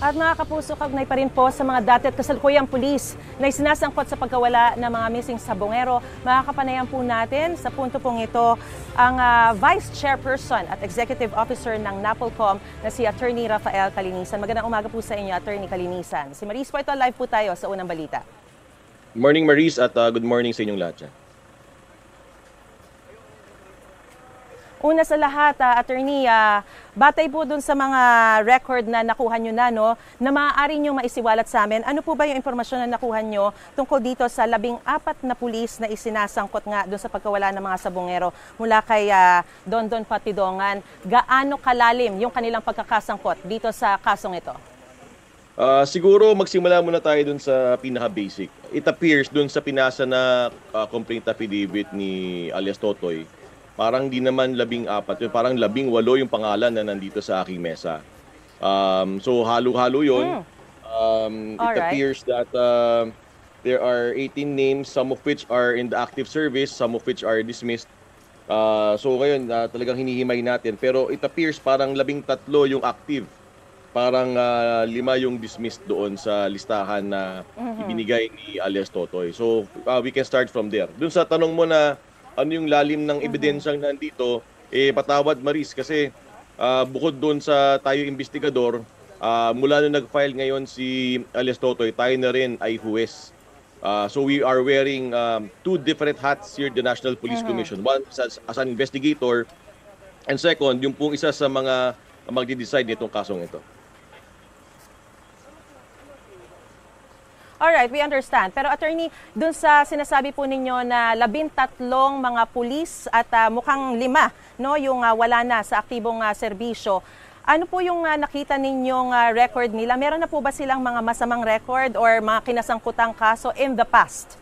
At mga kapuso, kaugnay pa rin po sa mga dati at kasalukuyang pulis na isinasangkot sa pagkawala ng mga missing sabongero. Makakapanayan po natin sa punto pong ito ang Vice Chairperson at Executive Officer ng NAPOLCOM na si Attorney Rafael Calinisan. Magandang umaga po sa inyo, Attorney Calinisan. Si Maris po ito, live po tayo sa unang balita. Good morning, Maris, at good morning sa inyong lahat. Una sa lahat, Attorney, batay po dun sa mga record na nakuha nyo na maaari nyo maisiwalat sa amin, ano po ba yung impormasyon na nakuha nyo tungkol dito sa 14 na pulis na isinasangkot nga dun sa pagkawala ng mga sabongero mula kay Dondon Patidongan? Gaano kalalim yung kanilang pagkakasangkot dito sa kasong ito? Siguro magsimula muna tayo dun sa pinaka-basic. It appears dun sa pinasa na complaint affidavit ni alias Totoy, parang di naman 14, parang 18 yung pangalan na nandito sa aking mesa. So halo-halo yun. It appears that there are 18 names, some of which are in the active service, some of which are dismissed. So ngayon, talagang hinihimay natin. Pero it appears parang 13 yung active. Parang 5 yung dismissed doon sa listahan na ibinigay ni alias Totoy. So we can start from there. Doon sa tanong mo na ano yung lalim ng ebidensyang nandito, patawad Maris kasi bukod doon sa tayo investigador, mula nung nag-file ngayon si alias Totoy, tayo na rin ay huwes. So we are wearing 2 different hats here at the National Police Commission. One as an investigator, and second, yung pong isa sa mga magdi-decide nitong kasong ito. Alright, we understand. Pero Attorney, dun sa sinasabi po ninyo na 13 mga pulis at mukhang 5 yung wala na sa aktibong serbisyo, ano po yung nakita ninyong record nila? Meron na po ba silang mga masamang record or mga kinasangkutang kaso in the past?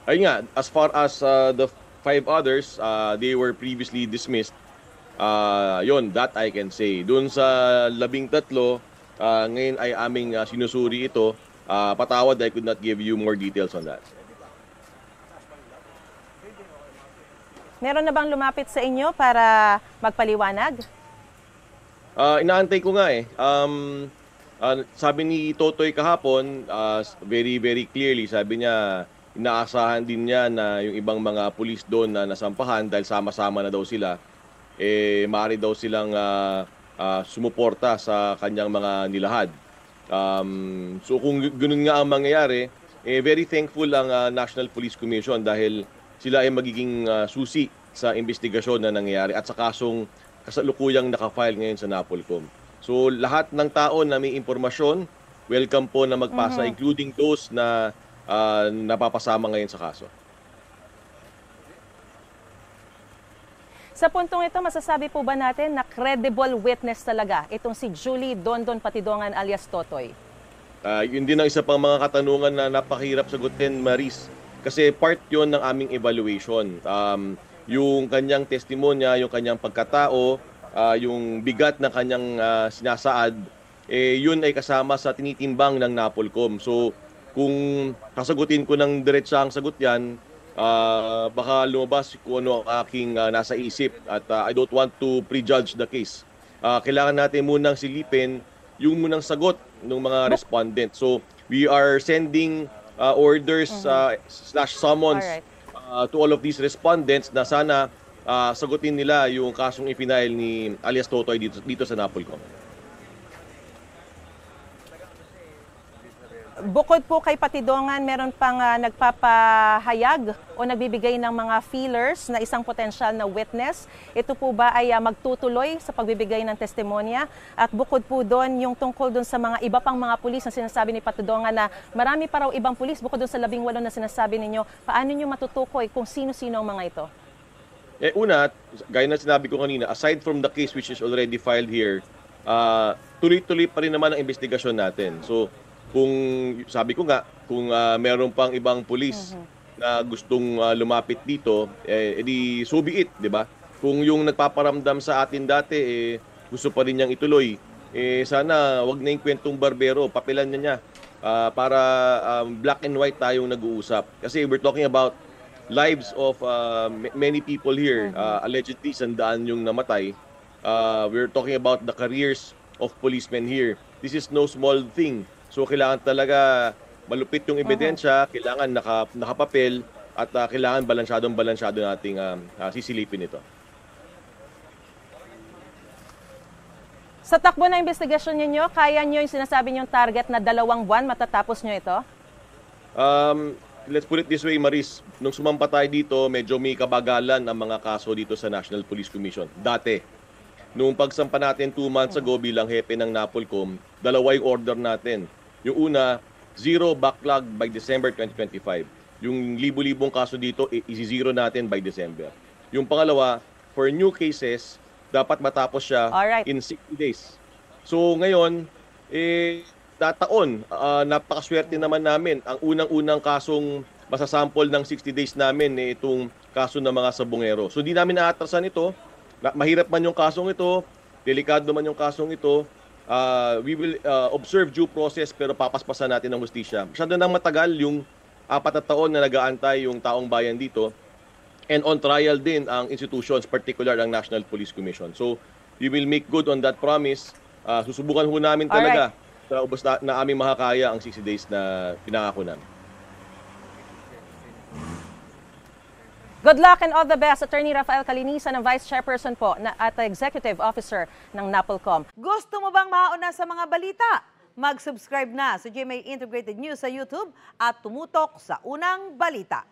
Ayun nga, as far as the 5 others, they were previously dismissed. Yun, that I can say. Dun sa 13, ngayon ay aming sinusuri ito. Patawad, I could not give you more details on that. Meron na bang lumapit sa inyo para magpaliwanag? Inaantay ko nga eh. Sabi ni Totoy kahapon, very very clearly, sabi niya, inaasahan din niya na yung ibang mga pulis doon na nasampahan dahil sama-sama na daw sila, maaari daw silang sumuporta sa kanyang mga nilahad. So kung ganun nga ang mangyayari, very thankful ang National Police Commission dahil sila ay magiging susi sa investigasyon na nangyayari at sa kasong kasalukuyang nakafile ngayon sa NAPOLCOM. So lahat ng tao na may impormasyon, welcome po na magpasa, including those na napapasama ngayon sa kaso. Sa puntong ito, masasabi po ba natin na credible witness talaga itong si Julie Dondon Patidongan alias Totoy? Yun din ang isa pang mga katanungan na napakahirap sagutin, Maris. Kasi part yon ng aming evaluation. Yung kanyang testimonya, yung kanyang pagkatao, yung bigat na kanyang sinasaad, yun ay kasama sa tinitimbang ng NAPOLCOM. So kung kasagutin ko ng diretsahang sagot yan, baka lumabas kung ano ang aking nasa isip at I don't want to prejudge the case. Kailangan natin munang silipin yung munang sagot ng mga respondent. So we are sending orders slash summons to all of these respondents na sana sagutin nila yung kasong ipinail ni alias Totoy dito sa NAPOLCOM. Bukod po kay Patidongan, meron pang nagpapahayag o nagbibigay ng mga feelers na isang potensyal na witness. Ito po ba ay magtutuloy sa pagbibigay ng testimonya? At bukod po doon, yung tungkol doon sa mga iba pang mga pulis na sinasabi ni Patidongan na marami pa raw ibang pulis, bukod doon sa 18 na sinasabi ninyo, paano nyo matutukoy kung sino-sino ang mga ito? Una, gaya na sinabi ko kanina, aside from the case which is already filed here, tuloy-tuloy pa rin naman ang investigasyon natin. So, kung sabi ko nga, kung meron pang ibang pulis na gustong lumapit dito, edi so be it, di ba? Kung yung nagpaparamdam sa atin dati, gusto pa rin niyang ituloy, sana wag na yung kwentong barbero, papilan niya para black and white tayong nag-uusap. Kasi we're talking about lives of many people here, allegedly 100 yung namatay. We're talking about the careers of policemen here. this is no small thing. So kailangan talaga malupit yung ebidensya, kailangan nakapapel, at kailangan balansyado nating sisilipin ito. Sa takbo na investigasyon ninyo, kaya nyo yung sinasabi nyong target na 2 buwan matatapos nyo ito? Let's put it this way, Maris. Nung sumampa tayo dito, medyo may kabagalan ang mga kaso dito sa National Police Commission. Dati, nung pagsampa natin 2 months ago bilang hepe ng NAPOLCOM, 2 yung order natin. Yung una, 0 backlog by December 2025. Yung libo-libong kaso dito, i-zero natin by December. Yung pangalawa, for new cases, dapat matapos siya in 60 days. So ngayon, tataon, napakaswerte naman namin. Ang unang-unang kasong masasample ng 60 days namin itong kaso ng mga sabongero. So hindi namin naatrasan ito. Mahirap man yung kasong ito, delikado man yung kasong ito. We will observe due process pero papaspasan natin ng hustisya. Masyado nang matagal yung 4 na taon na nag-aantay yung taong bayan dito. And on trial din ang institutions, particular ang National Police Commission. So, we will make good on that promise. Susubukan ho namin talaga sa ubos na aming makakaya ang 60 days na pinangako namin. Good luck and all the best, Attorney Rafael Calinisan, ng Vice Chairperson po at Executive Officer ng NAPOLCOM. Gusto mo bang mauna sa mga balita? Mag-subscribe na sa GMA Integrated News sa YouTube at tumutok sa unang balita.